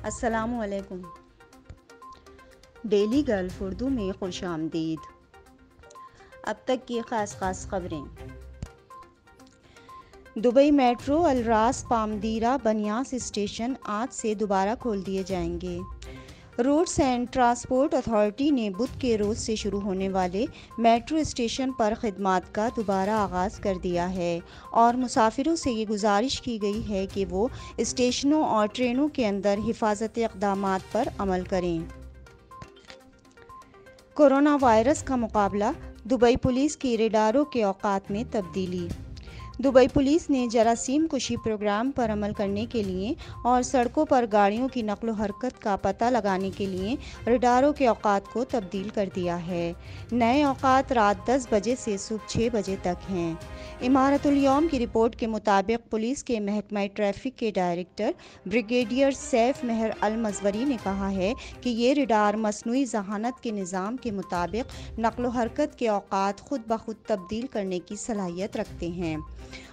السلام علیکم۔ Daily golf Urdu میں خوش آمدید۔ اب تک کی خاص خبریں۔ دبئی میٹرو الراس پامدیرہ بنیاس اسٹیشن آج سے دوبارہ کھول دیے جائیں گے۔ روڈز اینڈ ٹرانسپورٹ اتھارٹی نے بدھ کے روز سے شروع ہونے والے میٹرو اسٹیشن پر خدمات کا دوبارہ آغاز کر دیا ہے اور مسافروں سے یہ گزارش کی گئی ہے کہ وہ اسٹیشنوں اور ٹرینوں کے اندر حفاظتی اقدامات پر عمل کریں۔ کورونا وائرس کا مقابلہ، دبئی پولیس کی ریڈاروں کے اوقات میں تبدیلی۔ دبئی پولیس نے جراثیم کشی پروگرام پر عمل کرنے کے لیے اور سڑکوں پر گاڑیوں کی نقل و حرکت کا پتہ لگانے کے لیے ریڈاروں کے اوقات کو تبدیل کر دیا ہے۔ نئے اوقات رات 10 بجے سے صبح 6 بجے تک ہیں۔ امارت الیوم کی رپورٹ کے مطابق پولیس کے محکمہ ٹریفک کے ڈائریکٹر بریگیڈیئر سیف مہر المزوری نے کہا ہے کہ یہ ریڈار مصنوعی ذہانت کے نظام کے مطابق نقل و حرکت کے اوقات خود بخود تبدیل کرنے کی صلاحیت رکھتے ہیں۔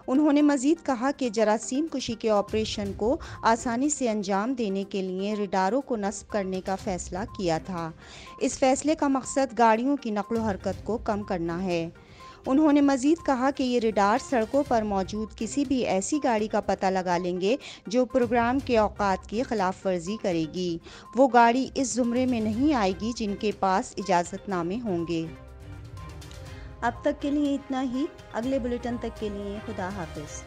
انہوں نے مزید کہا کہ جراثیم کشی کے آپریشن کو آسانی سے انجام دینے کے لیے ریڈاروں کو نصب کرنے کا فیصلہ کیا تھا۔ اس فیصلے کا مقصد گاڑیوں کی نقل و حرکت کو کم کرنا ہے۔ انہوں نے مزید کہا کہ یہ ریڈار سڑکوں پر موجود کسی بھی ایسی گاڑی کا پتہ لگا لیں گے جو پروگرام کے اوقات کی خلاف ورزی کرے گی۔ وہ گاڑی اس زمرے میں نہیں آئے گی جن کے پاس اجازت نامے ہوں گے۔ اب تک کے لیے اتنا ہی۔ اگلے بلیٹن تک کے لیے خدا حافظ۔